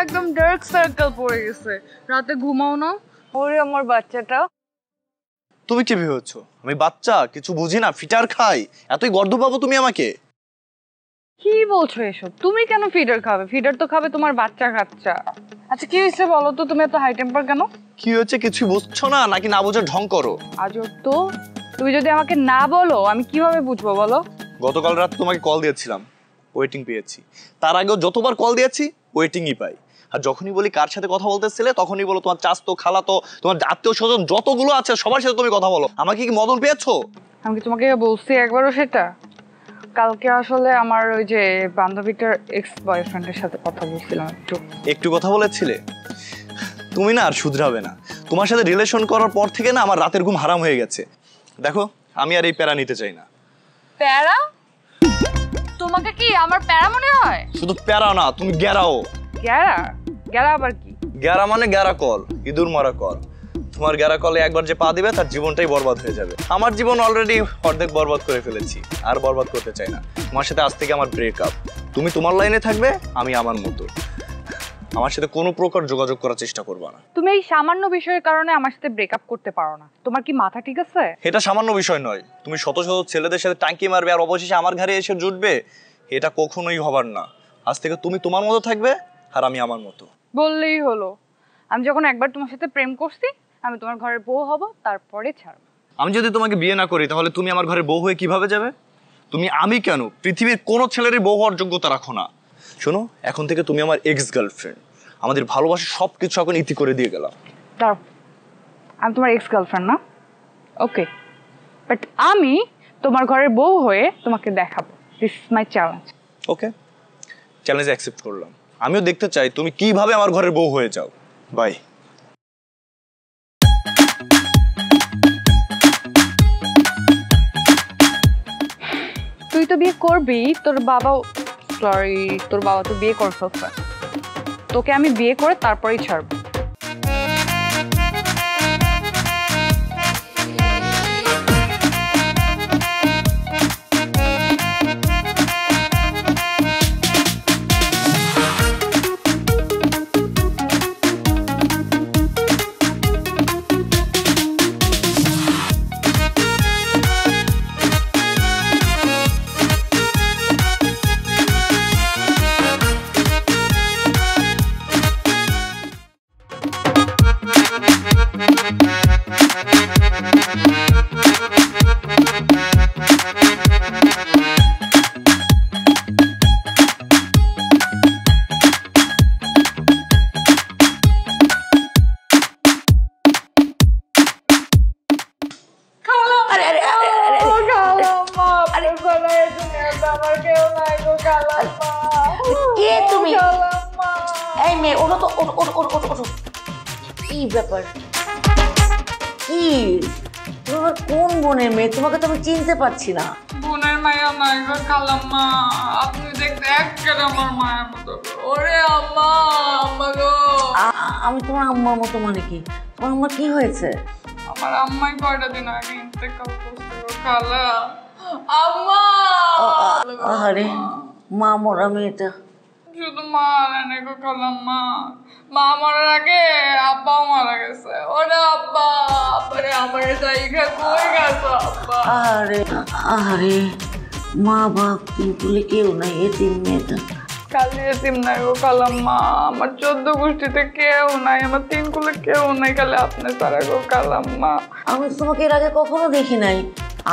একদম dark circle পড়ে গেছে, রাতে ঘুমাও না? ওরে আমার বাচ্চাটা। তুমি কি ভেবেছো আমি বাচ্চা কিছু বুঝি না, ফিটার খাই, এতই গর্ধ পাবো তুমি আমাকে? কি বলছো এসব? তুমি কেন ফিডার খাবে? ফিডার তো খাবে তোমার বাচ্চা কাচ্চা। আচ্ছা কি হয়েছে বলো তো, তুমি এত হাই টেম্পার কেন? কি হয়েছে কিছুই বুঝছো না নাকি না বুঝে ঢং করো? আজব তো, তুমি যদি আমাকে না বলো আমি কিভাবে বুঝবো বলো? গতকাল রাত তোমাকে কল দিয়েছিলাম, ওয়েটিং পেয়েছি। তার আগেও যতবার কল দিয়েছি ওয়েটিংই পাই। আর যখনই বলি কার সাথে কথা বলতেছিলে তখনই বলো তোমার চাচতো, খালাতো, তোমার আত্মীয় স্বজন যতগুলো আছে সবার সাথে তুমি কথা বলো। আমাকে কি মদন পেয়েছো? আমি কি তোমাকে বলছি একবারও সেটা? কালকে আসলে আমার ওই যে বান্ধবীটার এক্স বয়ফ্রেন্ডের সাথে কথা বলছিলাম। একটু কথা বলেছিলে? তুমি না আর শুধরাবে না। তোমার সাথে রিলেশন করার পর থেকে না আমার রাতের ঘুম হারাম হয়ে গেছে। দেখো আমি আর এই প্যারা নিতে চাই না। প্যারা? তোমাকে কি আমার প্যারা মনে হয়? শুধু প্যারা না, তুমি গ্যারাও। গ্যারা? গ্যারা আবার কি? গ্যারা মানে গ্যারা কল, ইঁদুর মারা কল। তোমার গ্যারা কলে একবার যে পা দিবে তার জীবনটাই বরবাদ হয়ে যাবে। আমার জীবন অলরেডি অর্ধেক বরবাদ করে ফেলেছি, আর বরবাদ করতে চাই না। তোমার সাথে আজ থেকে আমার ব্রেকআপ। তুমি তোমার লাইনে থাকবে, আমি আমার মতো। আমার সাথে কোনো প্রকার যোগাযোগ করার চেষ্টা করবে না। তুমি এই সামান্য বিষয়ের কারণে আমার সাথে ব্রেকআপ করতে পারো না? তোমার কি মাথা ঠিক আছে? এটা সামান্য বিষয় নয়। তুমি শত শত ছেলেদের সাথে টাঙ্কি মারবে আর অবশেষে আমার ঘরে এসে জুটবে, এটা কখনোই হবার না। আজ থেকে তুমি তোমার মতো থাকবে আর আমি আমার মতো। বললেই হলো। আমি যখন একবার তোমার সাথে প্রেম করছি আমি তোমার ঘরের বউ হব, তারপরে ছাড়ব। আমি যদি তোমাকে বিয়ে না করি তাহলে তুমি আমার ঘরে বউ হয়ে কিভাবে যাবে? তুমি আমি কেন পৃথিবীর কোনো ছেলেরই বউ হওয়ার যোগ্যতা রাখো না। শোনো, এখন থেকে তুমি আমার এক্স গার্লফ্রেন্ড। আমাদের ভালোবাসা সবকিছু এখন ইতি করে দিয়ে গেলাম। দাঁড়াও, আমি তোমার এক্স গার্লফ্রেন্ড না? ওকে, বাট আমি তোমার ঘরের বউ হয়ে তোমাকে দেখাবো। This is my challenge. Okay, challenge accept করলাম। আমিও দেখতে চাই তুমি কিভাবে আমার ঘরের বউ হয়ে যাও। বাই। তুই তো বিয়ে করবি, তোর বাবা তো বিয়ে করে ফেলছে। তোকে আমি বিয়ে করে তারপরেই ছাড়বো। কোন বোনের মেয়ে? তোমাকে তো আমি চিনতে পারছি না। বোনের মায়া নাই গো খালাম্মা, আপনি দেখতে একেবারে আমার মায়ের মতো। ওরে আম্মা, আম্মা গো। আমি তোমার আম্মার মতো মানে কি? তোমার আম্মা কি হয়েছে? আমার আম্মাই কয়টা দিন আগে ইন্তেকাল করছে গো খালা। আম্মা! আরে মা মরা মেয়েটা। শুধু মা রানে গো খালাম্মা, মা মরার আগে আব্বাও মারা গেছে। ওরে আব্বা, আব্বারে আমার জায়গা কই গেছে আব্বা? আরে মা বাপ বলে কেউ নাই, এতিম মেয়েটা। খালি এতিম নাই গো খালাম্মা, আমার 14 গোষ্ঠীতে কেউ নাই, আমার 3 কুলে কেউ নাই, খালি আপনি ছাড়া গো খালাম্মা। আমি তোমাকে এর আগে কখনো দেখি নাই।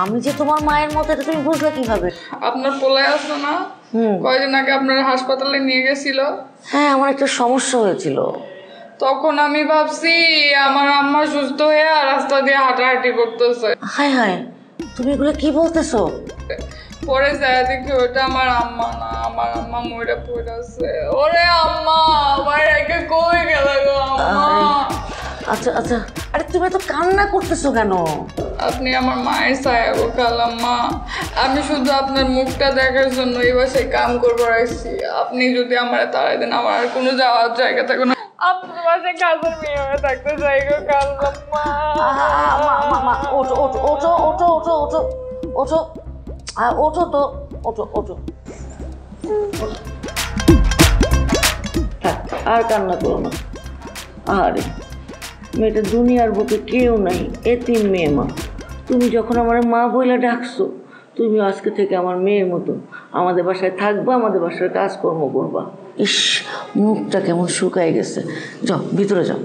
আমি যে তোমার মায়ের মতো এটা তুমি বুঝলে কিভাবে? আপনার পোলায় আসলো না, কয়দিন আগে আপনার হাসপাতালে নিয়ে গেছিল? হ্যাঁ, আমার একটা সমস্যা হয়েছিল। তখন আমি ভাবছি আমার আম্মা সুস্থ হয়ে রাস্তা দিয়ে হাঁটাহাঁটি করতেছে। হায় হায়, তুমি এগুলো কি বলতেছো? পরে যায় দেখি ওটা আমার আম্মা না, আমার আম্মা মরে পড়ে আছে। ওরে আম্মা, আমার একে কই গেল গো আম্মা? আচ্ছা আচ্ছা, আরে তুমি তো কান্না করতেছো কেন? আপনি আমার মায়ের ছায়া গো খালাম্মা, আমি শুধু আপনার মুখটা দেখার জন্য এই বাসায় কাম করবার আসছি। আপনি যদি আমার তাড়াই দেন আমার আর কোনো যাওয়ার জায়গা থাকবে না। আপনার বাসায় কাজের মেয়ে হয়ে থাকতে চাই গো খালাম্মা। ওঠো ওঠো ওঠো ওঠো ওঠো ওঠো ওঠো ওঠো তো ওঠো ওঠো। থাক আর কান্না করো না। আরে মেয়েটা দুনিয়ার বুকে কেউ নাই, এতিম মেয়ে মা। তুমি যখন আমার মা বইলা ডাকছো, তুমি আজকে থেকে আমার মেয়ের মতো আমাদের বাসায় থাকবা, আমাদের বাসায় কাজকর্ম করবা। ইস, মুখটা কেমন শুকায় গেছে। যাও ভিতরে যাও।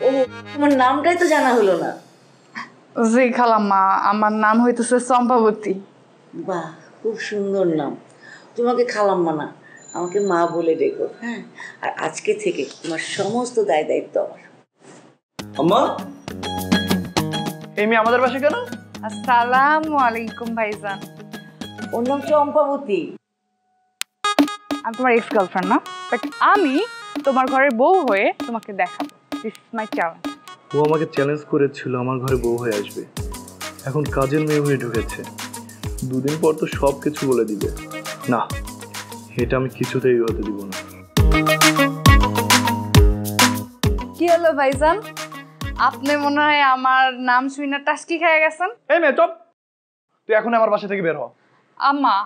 ও, তোমার নামটাই তো জানা হলো না। জি খালাম্মা, আমার নাম হইতেছে চম্পাবতী। বাহ, খুব সুন্দর নাম। তোমাকে খালাম্মা না, আমাকে মা বলে ডেকো, হ্যাঁ? আর আজকে থেকে তোমার সমস্ত দায় দায়িত্ব আমার। আম্মা, এই মেয়ে আমাদের বাসায় কেন? আসসালামু আলাইকুম ভাইজান। ওর নাম চম্পাবতী। আমি তোমার এক্স গার্লফ্রেন্ড না, বাট আমি তোমার ঘরের বউ হয়ে তোমাকে দেখাবো। This is my challenge. ও আমাকে চ্যালেঞ্জ করেছিল আমার ঘরে বউ হয়ে আসবে, এখন কাজের মেয়ে হয়ে ঢুকেছে। দুদিন পর তো সব কিছু বলে দিবে। না, এটা আমি কিছুতেই হতে দিব না। কি হলো ভাইজান, আপনি মনে হয় আমার নাম শুনে টাস্কি খেয়ে গেছেন। এই মেয়ে চপ, তুই এখন আমার বাসা থেকে বের হ। আম্মা,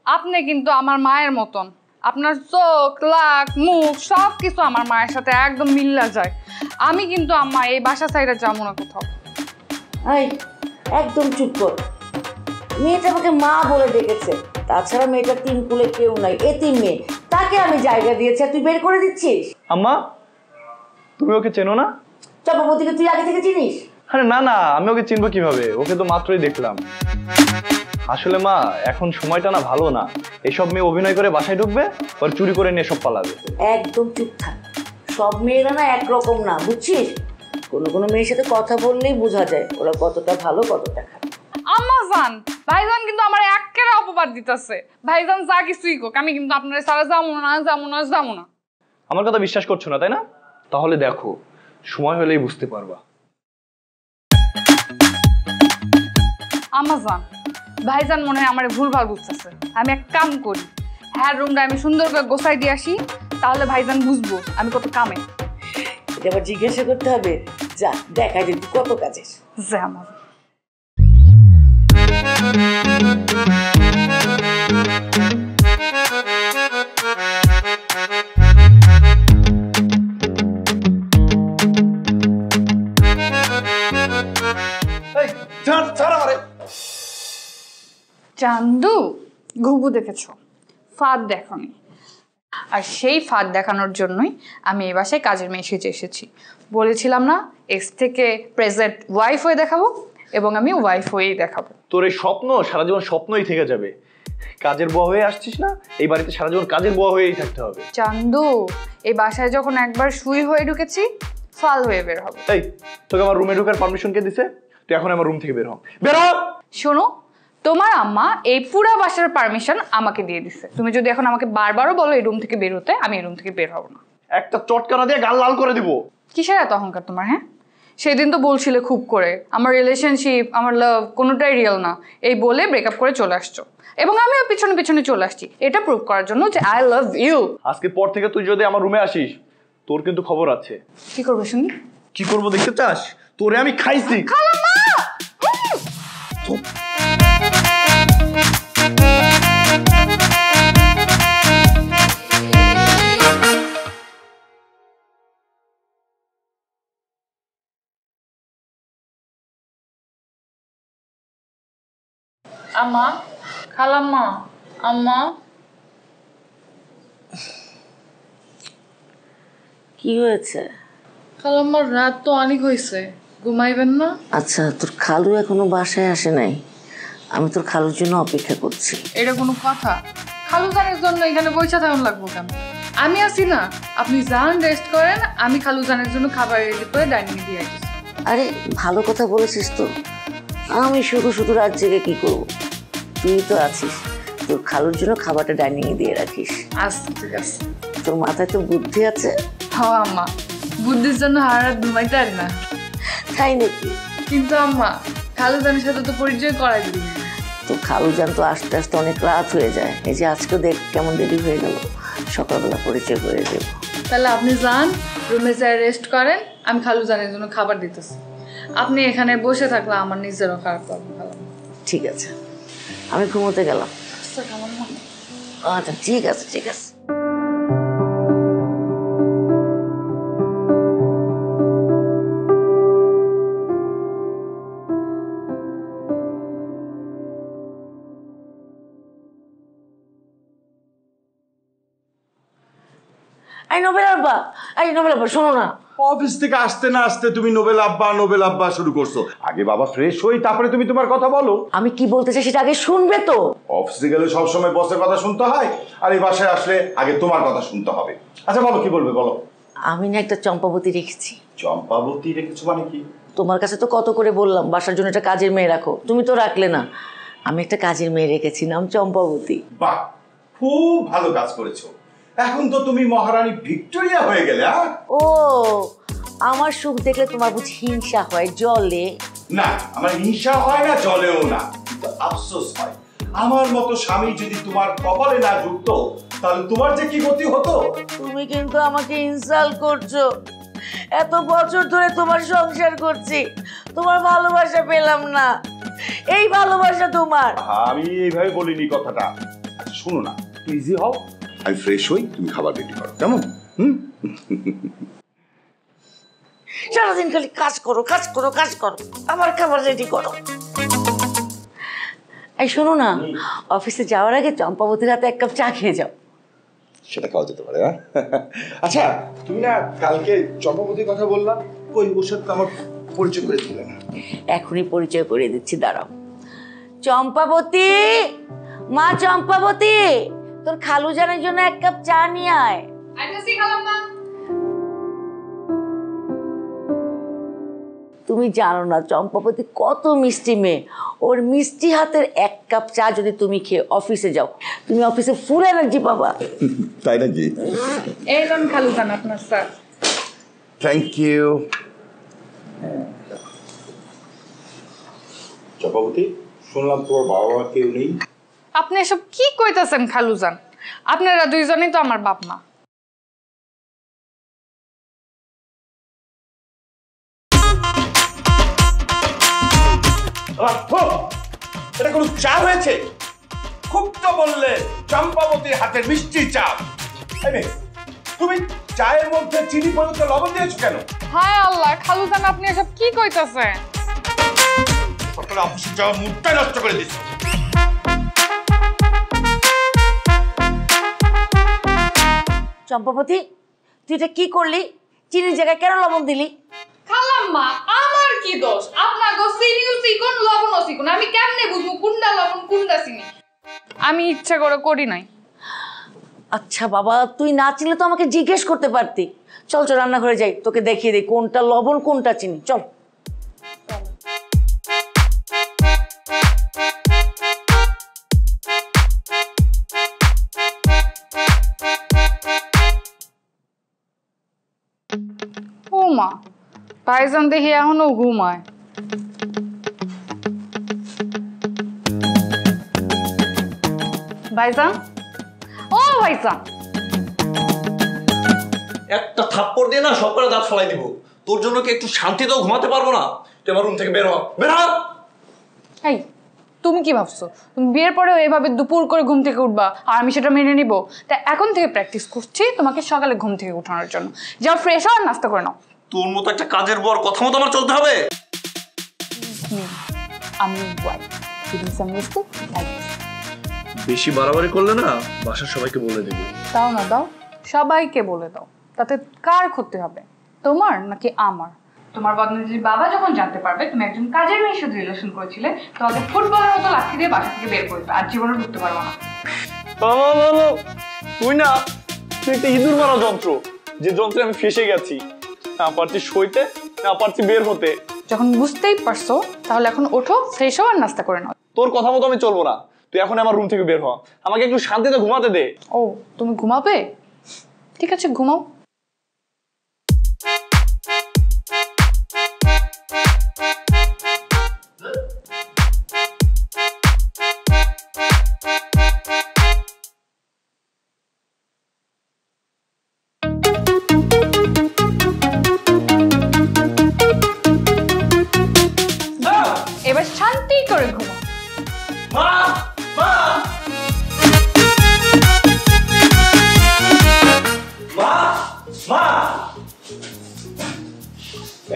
আপনি কিন্তু আমার মায়ের মতন। আপনার চোখ, লাক, মুখ সব কিছু আমার মায়ের সাথে একদম মিল্লা যায়। আমি কিন্তু আম্মা এই বাসা সাইডে যাবো না কোথাও। এই, একদম চুপ কর। মেয়েটা আমাকে মা বলে ডেকেছে, তাছাড়া মেয়েটার তিন কুলে কেউ নাই, এতিম মেয়ে। তাকে আমি জায়গা দিয়েছি আর তুই বের করে দিচ্ছিস? আম্মা, তুমি ওকে চেনো না? চম্পাবতীকে তুই আগে থেকে চিনিস? আরে না না, আমি ওকে চিনবো কিভাবে? ওকে তো মাত্রই দেখলাম। আসলে মা, এখন সময়টা না ভালো না। এইসব মেয়ে অভিনয় করে বাসায় ঢুকবে, আর চুরি করে নিয়ে সব পালাবে। একদম চুপ থাক। সব মেয়েরা না একরকম না, বুঝছিস? কোনো কোনো মেয়ের সাথে কথা বললেই বোঝা যায় ওরা কতটা ভালো কতটা খারাপ। আম্মা জান, ভাইজান কিন্তু আমার একেবারে অপবাদ দিতেছে। ভাইজান যা কিছুই কোক, আমি কিন্তু আপনার সারা যাবো না, যাবো না, যাবো না। আমার কথা বিশ্বাস করছো না তাই না? তাহলে দেখো, সময় হলেই বুঝতে পারবা। আম্মা জান, ভাইজান মনে হয় আমার ভুলভাল বুঝতেছে। আমি এক কাম করি, হ্যাঁ রুমটা আমি সুন্দর করে গোছাই দিয়ে আসি, তাহলে ভাইজান বুঝবো আমি কত কামে। এটা আবার জিজ্ঞাসা করতে হবে? যা দেখা যে তুই কত কাজের। যে আমার চান্দু, ঘুঘু দেখেছো, ফাঁদ দেখনি। আর সেই ফাঁদ দেখানোর জন্যই আমি এই বাসায় কাজের মেয়ে সেজে এসেছি। বলেছিলাম না, এক্স থেকে প্রেজেন্ট ওয়াইফ হয়ে দেখাবো, এবং আমি ওয়াইফ হয়েই দেখাবো। তোর এই স্বপ্ন সারা জীবন স্বপ্নই থেকে যাবে। কাজের বুয়া হয়ে আসছিস না, এই বাড়িতে সারা জীবন কাজের বুয়া হয়েই থাকতে হবে। চান্দু, এই বাসায় যখন একবার সুই হয়ে ঢুকেছি, ফাল হয়ে বের হবো। এই, তোকে আমার রুমে ঢোকার পারমিশন কে দিছে? তুই এখন আমার রুম থেকে বের হ, বের হ। শোনো, তোমার আম্মা এই পুরা বাসার পারমিশন আমাকে দিয়ে দিছে। তুমি যদি এখন আমাকে বারবারও বলো এই রুম থেকে বের হতে, আমি এই রুম থেকে বের হব না। একটা চটকানা দিয়ে গাল লাল করে দিব। কিসের এত অহংকার তোমার? হ্যাঁ, সেদিন তো বলছিলে খুব করে আমার রিলেশনশিপ, আমার লাভ কোনোটাই রিয়েল না, এই বলে ব্রেকআপ করে চলে আসছো। এবং আমিও পিছনে পিছনে চলে আসছি এটা প্রুভ করার জন্য যে আই লাভ ইউ। আজকে পর থেকে তুই যদি আমার রুমে আসিস, তোর কিন্তু খবর আছে। কি করবো শুনি? কি করবো দেখতে চাস? তোরে আমি খাইছি। আম্মা, খালাম্মা, আম্মা। কি হয়েছে? খালাম্মার রাত তো অনেক হয়েছে, ঘুমাইবেন না? আচ্ছা, তোর খালু এখনো বাসায় আসে নাই? আমি তোর খালুর জন্য অপেক্ষা করছি। এটা কোনো কথা? খালু জানের জন্য এখানে বইসা থাকুন লাগবো কেন? আমি আছি না, আপনি যান রেস্ট করেন, আমি খালু জানের জন্য খাবার রেডি করে ডাইনিং এ দিয়ে আসছি। আরে ভালো কথা বলেছিস তো। আমি শুধু শুধু রাত জেগে কি করবো? তুই তো আছিস, তোর খালুর জন্য খাবারটা ডাইনিং এ দিয়ে রাখিস। আচ্ছা ঠিক আছে। তোর মাথায় তো বুদ্ধি আছে। হ্যাঁ আম্মা, বুদ্ধির জন্য হার রাত ঘুমাইতে পারি না। তাই নাকি? কিন্তু আম্মা, খালু জানের সাথে তো পরিচয় করাই দিবি। তো খালু জান তো আস্তে আস্তে অনেক রাত হয়ে যায়। এই যে আজকে দেখ কেমন দেরি হয়ে গেল। সকালবেলা পরিচয় করে দেব। তাহলে আপনি যান, রুমে যাই রেস্ট করেন, আমি খালুজানের জন্য খাবার দিতেছি। আপনি এখানে বসে থাকলে আমার নিজেরও খারাপ লাগবে। ঠিক আছে, আমি ঘুমোতে গেলাম। আচ্ছা ঠিক আছে ঠিক আছে। নোবেল আব্বা শোনো না, অফিস থেকে আসতে না আসতে তুমি নোবেল আব্বা শুরু করছো। আগে বাবা ফ্রেশ হই, তারপরে তুমি তোমার কথা বলো। আমি কি বলতে চাই সেটা আগে শুনবে তো। অফিসে গেলে সবসময় বসের কথা শুনতে হয়, আর এই বাসায় আসলে আগে তোমার কথা শুনতে হবে। আচ্ছা বলো, কি বলবে বলো। আমি না একটা চম্পাবতী রেখেছি। চম্পাবতী রেখেছো মানে কি? তোমার কাছে তো কত করে বললাম বাসার জন্য একটা কাজের মেয়ে রাখো, তুমি তো রাখলে না। আমি একটা কাজের মেয়ে রেখেছি, নাম চম্পাবতী। বাহ, খুব ভালো কাজ করেছো। এখন তো তুমি মহারানী ভিক্টোরিয়া হয়ে গেলে। ও, আমার সুখ দেখলে তোমার বুঝি হিংসা হয়, জলে? না, আমার হিংসা হয় না, জলেও না, কিন্তু আফসোস হয়। আমার মতো স্বামী যদি তোমার কপালে না জুটতো, তাহলে তোমার যে কি গতি হতো। তুমি কিন্তু আমাকে ইনসাল্ট করছো। এত বছর ধরে তোমার সংসার করছি, তোমার ভালোবাসা পেলাম না। এই ভালোবাসা তোমার? আমি এইভাবে বলিনি কথাটা। আচ্ছা শোনো না, ইজি হও, আমি ফ্রেশ হই, তুমি খাবার রেডি করো, কেমন? সারাদিন খালি কাজ করো কাজ করো কাজ করো, আমার খাবার রেডি করো। এই শোনো না, অফিসে যাওয়ার আগে চম্পাবতীর হাতে এক কাপ চা খেয়ে যাও। সেটা খাওয়া যেতে পারে। আচ্ছা তুমি না কালকে চম্পাবতীর কথা বললাম, ওই ওর সাথে আমার পরিচয় করে দিলে না। এখনই পরিচয় করে দিচ্ছি, দাঁড়াও। চম্পাবতী, মা চম্পাবতী, তোর খালুজানের জন্য এক কাপ চা নিয়ে আয়। তুমি জানো না চম্পাবতী কত মিষ্টি মেয়ে। ওর মিষ্টি হাতের এক কাপ চা যদি তুমি খেয়ে অফিসে যাও, তুমি অফিসে ফুল এনার্জি পাবা। তাই নাকি? এই লোন খালুজান আপনার স্যার। Thank you. চম্পাবতী, শুনলাম তোমার বাবা মা কেউ নেই। আপনি এসব কি কইতাছেন খালুজান? আপনারা দুইজনই তো আমার বাপ মা। এটা কোনো চা হয়েছে? খুব তো বললে চম্পাবতীর হাতের মিষ্টি চা। তুমি চায়ের মধ্যে চিনি পরিবর্তে লবণ দিয়েছো কেন? হায় আল্লাহ, খালুজান আপনি এসব কি কইতাছেন? সকালে অফিসে যাওয়ার মুডটাই নষ্ট করে দিচ্ছ। চম্পাবতী, তুই এটা কি করলি? চিনির জায়গায় কেন লবণ দিলি? খালাম্মা, আমার কি দোষ? আপনার গো চিনিও চিকন, লবণও চিকন, আমি কেমনে বুঝবো কোনটা লবণ কোনটা চিনি? আমি ইচ্ছা করে করি নাই। আচ্ছা বাবা, তুই না চিনলে তো আমাকে জিজ্ঞেস করতে পারতি। চল চল রান্নাঘরে যাই, তোকে দেখিয়ে দিই কোনটা লবণ কোনটা চিনি। চল। ও মা, ভাইজান দেখি এখনো ঘুমায়। ভাইজান, ও ভাইজান, একটা থাপ্পড় দিয়ে না সব করে দাঁত ফলাই দিব। তোর জন্য কি একটু শান্তিতেও ঘুমাতে পারবো না? তুই আমার রুম থেকে বের হ, বের হ। এই তুমি কি ভাবছো তুমি বিয়ের পরেও এভাবে দুপুর করে ঘুম থেকে উঠবা আর আমি সেটা মেনে নিব? তাই এখন থেকে প্র্যাকটিস করছি তোমাকে সকালে ঘুম থেকে উঠানোর জন্য। যাও ফ্রেশ হও আর নাস্তা করে নাও। তোর মতো একটা কাজের বর কথা মতো আমার চলতে হবে? আমি ওয়াইফ, বেশি বাড়াবাড়ি করলে না বাসার সবাইকে বলে দেবো। দাও না দাও, সবাইকে বলে দাও। তাতে কার ক্ষতি হবে, তোমার নাকি আমার? তোমার বদনজির বাবা যখন জানতে পারবে তুমি একজন কাজের মেয়ের সাথে রিলেশন করেছিলে, তোমাকে ফুটবলের মতো লাঠি দিয়ে বাসা থেকে বের করবে, আর জীবনে ঢুকতে পারবো না। তুই না, তুই একটা ইঁদুর মারা যন্ত্র, যে যন্ত্রে আমি ফেসে গেছি। না পারছি সইতে, না পারছি বের হতে। যখন বুঝতেই পারছো তাহলে এখন ওঠো, ফ্রেশ হও আর নাস্তা করে নাও। তোর কথা মতো আমি চলবো না, তুই এখন আমার রুম থেকে বের হ, আমাকে একটু শান্তিতে ঘুমাতে দে। ও তুমি ঘুমাবে? ঠিক আছে ঘুমাও। মা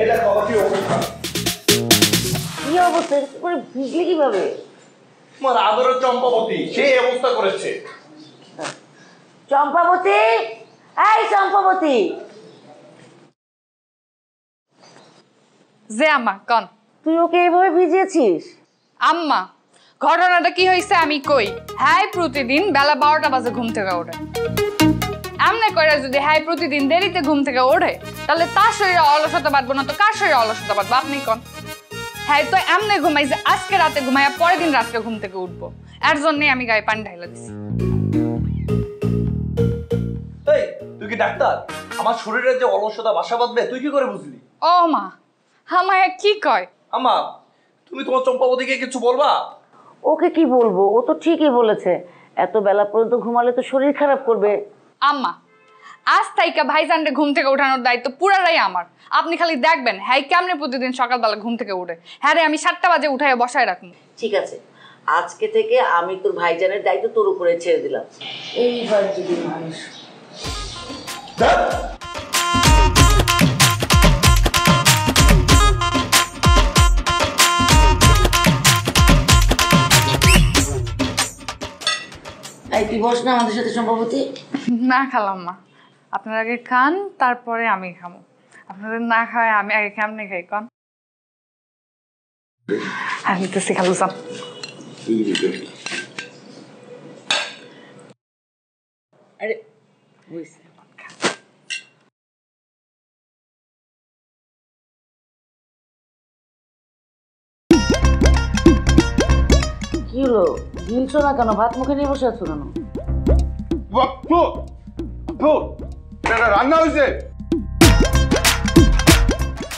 এই দেখো বাবা কি অবস্থা। কি অবস্থা করে ভিজলে কিভাবে? তোমার আদরের চম্পাবতী সেই অবস্থা করেছে। চম্পাবতী, এই চম্পাবতী। যে আম্মা কন। তুই ওকে এইভাবে ভিজিয়েছিস? আম্মা ঘটনাটা কি হয়েছে আমি কই। হ্যাঁ প্রতিদিন বেলা 12টা বাজে ঘুম থেকে ওঠে। এমনি করে যদি হ্যাঁ প্রতিদিন দেরিতে ঘুম থেকে ওঠে তাহলে তার শরীরে অলসতা বাঁধবো না তো কার শরীরে অলসতা বাঁধবো আপনি কন। হ্যাঁ তো এমনি ঘুমাই যে আজকে রাতে ঘুমাইয়া পরের দিন রাত্রে ঘুম থেকে উঠবো, এর জন্যই আমি গায়ে পানি ঢাইলা দিছি। এই তুই কি ডাক্তার? আমার শরীরে যে অলসতা বাসা বাঁধবে তুই কি করে বুঝলি? ও মা আমায় কি কয়? আম্মা তুমি তোমার চম্পাবতীকে কিছু বলবা? ওকে কি বলবো, ও তো ঠিকই বলেছে, এত বেলা পর্যন্ত ঘুমালে তো শরীর খারাপ করবে। আম্মা আজ তাইকা ভাইজানরে ঘুম থেকে ওঠানোর দায়িত্ব পুরাটাই আমার। আপনি খালি দেখবেন হ্যাঁ কেমনে প্রতিদিন সকালবেলা ঘুম থেকে উঠে। হ্যাঁ রে আমি 7টা বাজে উঠায় বসায় রাখবো। ঠিক আছে, আজকে থেকে আমি তোর ভাইজানের দায়িত্ব তোর উপরে ছেড়ে দিলাম। এইবার যদি মানুষ এই তুই বস না আমাদের সাথে চম্পাবতী। না খালাম মা, আপনার আগে খান তারপরে আমি খামো। আপনাদের না খাওয়ায় আমি আগে কেমনে খাই কন? আমি তো শিখালুসাম। আরে হইছে। কি হলো, গিলছো না কেন? ভাত মুখে নিয়ে বসে আছো কেন? এটা রান্না হয়েছে।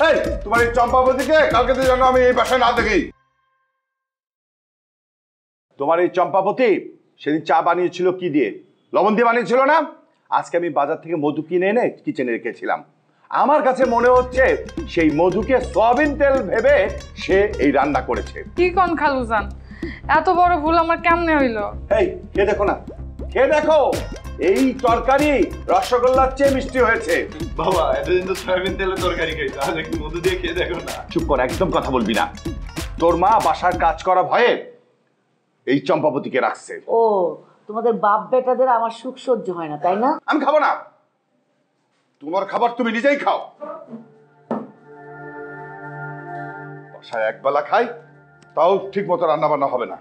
এই তোমার এই চম্পাবতীকে কালকে তো যেন আমি এই বাসায় না দেখি। তোমার এই চম্পাবতী সেদিন চা বানিয়েছিল কি দিয়ে? লবণ দিয়ে বানিয়েছিল না? আজকে আমি বাজার থেকে মধু কিনে এনে কিচেনে রেখেছিলাম। আমার কাছে মনে হচ্ছে সেই মধুকে সয়াবিন তেল ভেবে সে এই রান্না করেছে। কি কন খালুজান, এত বড় ভুল আমার কেমনে হইলো? এই খেয়ে দেখো না, খেয়ে দেখো, এই তরকারি রসগোল্লার চেয়ে মিষ্টি হয়েছে। বাবা এতদিন তো সয়াবিন তেলের তরকারি খাইছো, আজ একটু মধু দিয়ে খেয়ে দেখো না। চুপ কর, একদম কথা বলবি না। তোর মা বাসার কাজ করা ভয়ে এই চম্পাবতীকে রাখছে। ও, তোমাদের বাপ বেটাদের আমার সুখ সহ্য হয় না তাই না? আমি খাবো না, তোমার খাবার তুমি নিজেই খাও। বাসায় একবেলা খাই, তাও ঠিক মতো রান্না বান্না হবে না।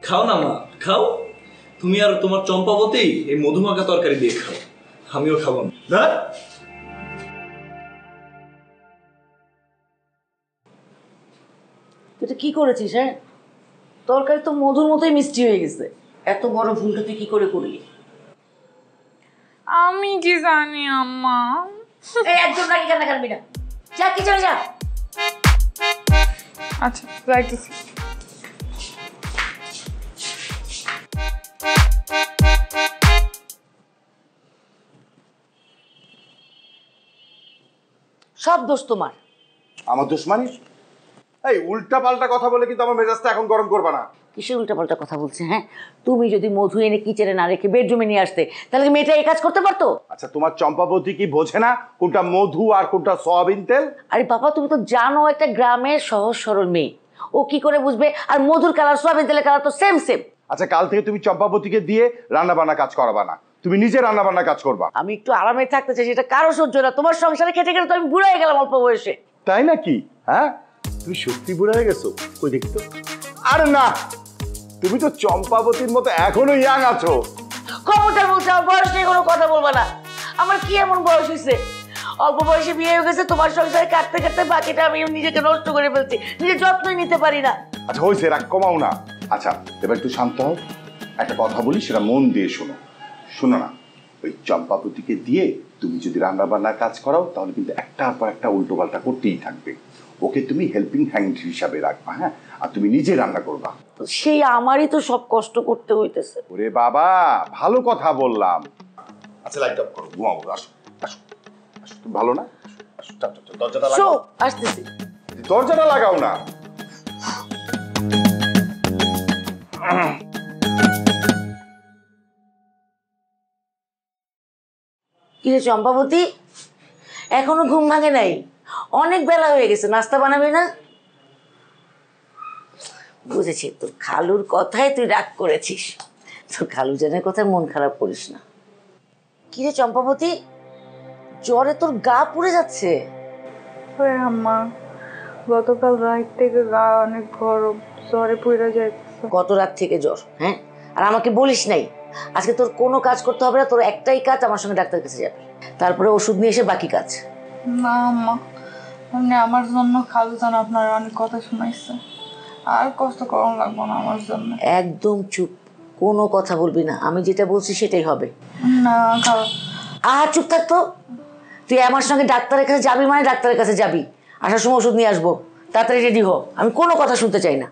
খাও না মা খাও, তুমি আর তোমার চম্পাবতী এই মধুমাখা তরকারি দিয়ে খাও, আমিও খাবো না। তুই এটা কি করেছিস? হ্যাঁ, তরকারি তো মধুর মতোই মিষ্টি হয়ে গেছে। এত বড় ভুলটা তুই কি করে করলি? আমি কি জানি আম্মা। এই একদম নাকি কান্না কানবি না, যা কি চলে যা। আচ্ছা যাইতেছি। সব দোষ তোমার। আমার দোষ মানে? এই উল্টা পাল্টা কথা বলে কিন্তু আমার মেজাজটা এখন গরম করবা না। কিসের উল্টাপাল্টা কথা বলছে? হ্যাঁ, তুমি যদি মধু এনে কিচেনে না রেখে বেডরুমে নিয়ে আসতে তাহলে কি মেয়েটা এই কাজ করতে পারতো? আচ্ছা তোমার চম্পাবতী কি বোঝে না কোনটা মধু আর কোনটা সয়াবিন তেল? আরে বাবা, তুমি তো জানো একটা গ্রামের সহজ সরল মেয়ে, ও কি করে বুঝবে? আর মধুর কালার সয়াবিন তেলের কালার তো সেম সেম। আচ্ছা কাল থেকে তুমি চম্পাবতীকে দিয়ে রান্না বান্না কাজ করাবা না, তুমি নিজে রান্না বান্না কাজ করবা। আমি একটু আরামে থাকতে চাই, সেটা কারো সহ্য না। তোমার সংসারে খেটে খেটে তো আমি বুড়ো হয়ে গেলাম অল্প বয়সে। তাই নাকি? হ্যাঁ, তুমি সত্যি বুড়া হয়ে গেছো? কই দেখি তো। আরে না, তুমি তো চম্পাবতীর মতো এখনো ইয়াং আছো। খবরদার বলছে, আমার বয়স নিয়ে কোনো কথা বলবা না। আমার কি এমন বয়স হয়েছে? অল্প বয়সে বিয়ে হয়ে গেছে, তোমার সংসারে কাটতে কাটতে বাকিটা আমি নিজেকে নষ্ট করে ফেলছি, নিজের যত্নই নিতে পারি না। আচ্ছা হয়েছে, রাগ কমাও না। আচ্ছা এবার একটু শান্ত হও, একটা কথা বলি, সেটা মন দিয়ে শোনো। শোনো না, ওই চম্পাবতীকে দিয়ে তুমি যদি রান্না বান্নার কাজ করাও তাহলে কিন্তু একটার পর একটা উল্টো পাল্টা করতেই থাকবে। ওকে তুমি হেল্পিং হ্যান্ড হিসাবে রাখবা, হ্যাঁ, আর তুমি নিজে রান্না করবা। তো সেই আমারই তো সব কষ্ট করতে হইতেছে। ওরে বাবা, ভালো কথা বললাম। আচ্ছা লাইট অফ করো, ঘুমাবো। আসো আসো আসো, তুমি ভালো না? আসো, চাপ চাপ, দরজাটা লাগাও। আসতেছি। দরজাটা লাগাও না। কিরে চম্পাবতী, এখনো ঘুম ভাঙে নাই? অনেক বেলা হয়ে গেছে, নাস্তা বানাবি না? বুঝেছি, তোর খালুর কথায় তুই রাগ করেছিস। তোর খালু জানের কথায় মন খারাপ করিস না। কিরে চম্পাবতী, জ্বরে তোর গা পুড়ে যাচ্ছে। আম্মা, গতকাল রাত থেকে গা অনেক গরম, জ্বরে পুড়ে যাইতেছে। গত রাত থেকে জ্বর? হ্যাঁ, আর আমাকে বলিস নাই? আজকে তোর কোনো কাজ করতে হবে না, তোর একটাই কাজ, আমার সঙ্গে ডাক্তার কাছে যাবে, তারপরে ওষুধ নিয়ে এসে বাকি কাজ। না আম্মা, মানে আমার জন্য খালু জান আপনার অনেক কথা শুনাইছে, আর কষ্ট করানো লাগবো না আমার জন্য। একদম চুপ, কোনো কথা বলবি না, আমি যেটা বলছি সেটাই হবে। না খালু। চুপ থাকতো। তুই আমার সঙ্গে ডাক্তারের কাছে যাবি মানে ডাক্তারের কাছে যাবি, আসার সময় ওষুধ নিয়ে আসবো, তাড়াতাড়ি রেডি হ, আমি কোনো কথা শুনতে চাই না।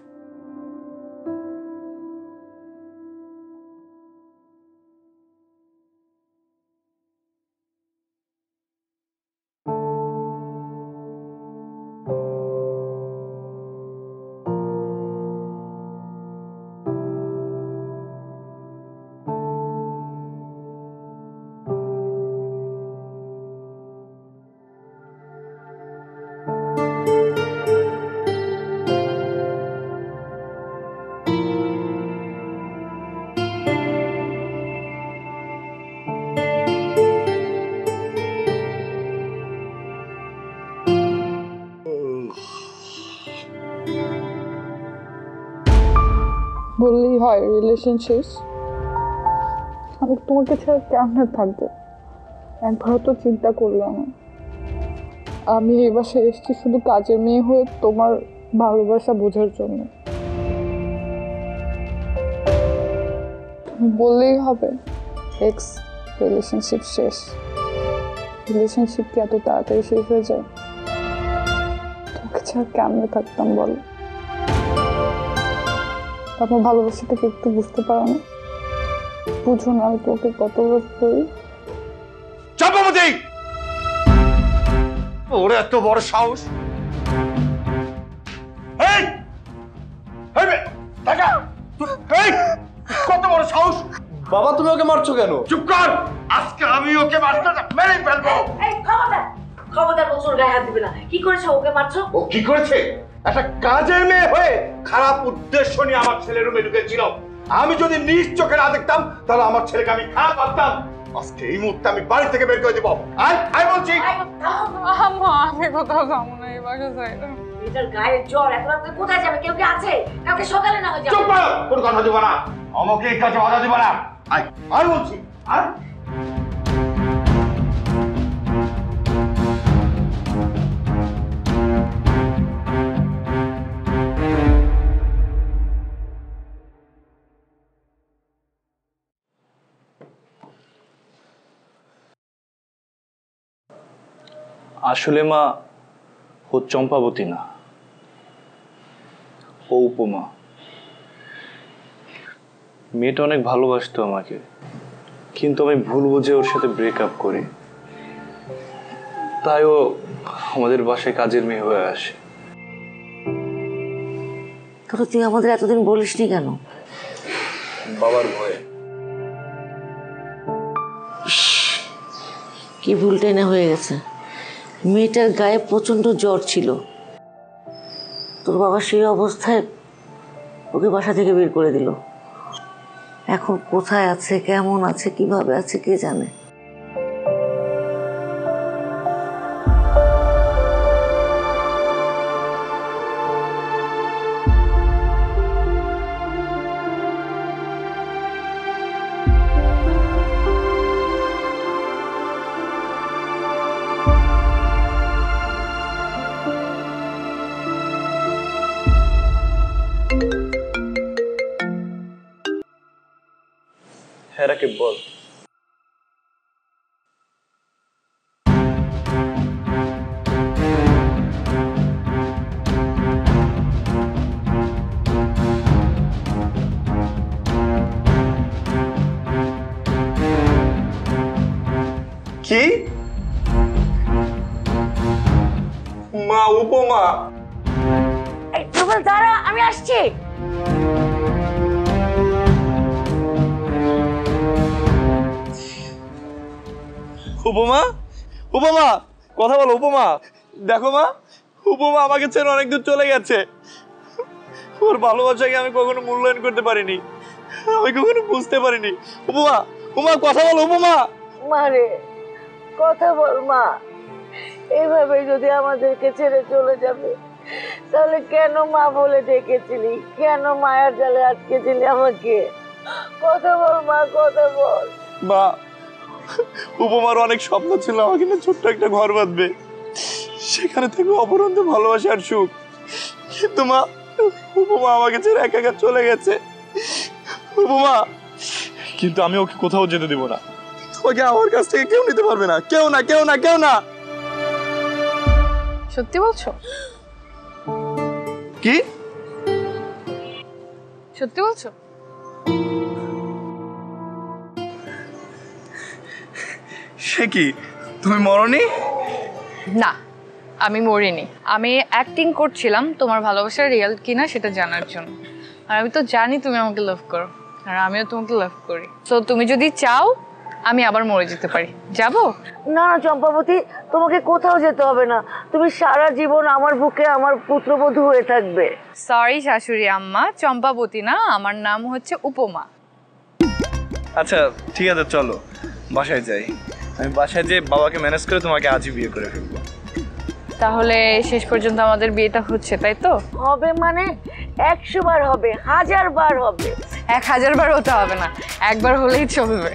বললেই হয় রিলেশন শেষ? আমি তোমাকে ছাড়া কেমনে থাকবো? একবারও তো চিন্তা করলাম না। আমি এই বাসায় এসেছি শুধু কাজের মেয়ে হয়ে তোমার ভালোবাসা বোঝার জন্য। তুমি বললেই হবে এক্স রিলেশনশিপ শেষ। রিলেশনশিপ কি এত তাড়াতাড়ি শেষ হয়ে যায়? তোমাকে ছাড়া কেমনে থাকতাম বলো? আপনার ভালোবাসাটাকে একটু বুঝতে পারো না? বুঝো না আমি তোকে কত রোজ করি। চম্পাবতী, ওর এত বড় সাহস! এই কত বড় সাহস! বাবা তুমি ওকে মারছো কেন? চুপ কর, আজকে আমি ওকে মারতে মেরে ফেলবো। খবরদার বলছো, গায়ে হাত দিবে না। কি করেছো? ওকে মারছো? ও কি করেছে? একটা কাজের মেয়ে হয়ে খারাপ উদ্দেশ্য নিয়ে আমার ছেলের রুমে ঢুকেছিল। আমি যদি নিজ চোখে না দেখতাম তাহলে আমার ছেলেকে আমি খারাপ ভাবতাম। আজকে এই মুহূর্তে আমি বাড়ি থেকে বের করে দিব। আই বলছি। আম্মা, আমি কোথাও যাবো না, এই বাসা চাই না। এটার গায়ে জ্বর, এখন আপনি কোথায় যাবে? কেউ কি আছে? কালকে সকালে না হয়ে যাবে। চুপ কর, কোনো কথা দিব না। আমাকে এই কাজে বাধা দিব না। আই বলছি। আসলে মা, ও চম্পাবতী না, ও উপমা। মেয়েটা অনেক ভালোবাসতো আমাকে, কিন্তু আমি ভুল বুঝে ওর সাথে ব্রেকআপ করি, তাই ও আমাদের বাসায় কাজের মেয়ে হয়ে আসে। তবে তুই আমাদের এতদিন বলিসনি কেন? বাবার ভয়ে। কি ভুলটাই না হয়ে গেছে। মেয়েটার গায়ে প্রচন্ড জ্বর ছিল, তোর বাবা সেই অবস্থায় ওকে বাসা থেকে বের করে দিল। এখন কোথায় আছে, কেমন আছে, কিভাবে আছে কে জানে। হ্যাঁ রাকিব, বল। কি? মা, উপমা? দাঁড়া, আমি আসছি। উপমা, উপমা, কথা বলো উপমা। দেখো মা, উপমা আমাকে ছেড়ে অনেক দূর চলে গেছে। ওর ভালোবাসাকে আমি কখনো মূল্যায়ন করতে পারিনি, আমি কখনো বুঝতে পারিনি। উপমা, উপমা কথা বলো উপমা। মারে কথা বল মা, এইভাবে যদি আমাদেরকে ছেড়ে চলে যাবে তাহলে কেন মা বলে ডেকেছিলি, কেন মায়ার জালে আটকেছিলি আমাকে? কথা বল মা, কথা বল। মা, উপমার অনেক স্বপ্ন ছিল আমাকে না ছোট্ট একটা ঘর বাঁধবে, সেখানে থেকে অপরন্ত ভালোবাসা আর সুখ। কিন্তু মা, উপমা আমাকে ছেড়ে একা একা চলে গেছে। উপমা, কিন্তু আমি ওকে কোথাও যেতে দিব না। তোমাকে আমার কাছ থেকে কেউ নিতে পারবে না, কেউ না, কেউ না, কেউ না। সত্যি বলছো? কি সত্যি বলছো? সে কি, তুমি মরনি? না, আমি মরিনি। আমি অ্যাক্টিং করছিলাম তোমার ভালোবাসা রিয়েল কিনা সেটা জানার জন্য। আর আমি তো জানি তুমি আমাকে লাভ করো, আর আমিও তোমাকে লাভ করি। সো তুমি যদি চাও আমি আবার মরে যেতে পারি। যাবো? না না চম্পাবতী, তোমাকে কোথাও যেতে হবে না, তুমি সারা জীবন আমার বুকে আমার পুত্রবধূ হয়ে থাকবে। সরি শাশুড়ি আম্মা, চম্পাবতী না, আমার নাম হচ্ছে উপমা। আচ্ছা ঠিক আছে, চলো বাসায় যাই। আমি বাসায় যেয়ে বাবাকে ম্যানেজ করে তোমাকে আজই বিয়ে করে ফেলবো। তাহলে শেষ পর্যন্ত আমাদের বিয়েটা হচ্ছে, তাই তো? হবে মানে 100 বার হবে, 1000 বার হবে। 1000 বার হতে হবে না, একবার হলেই চলবে।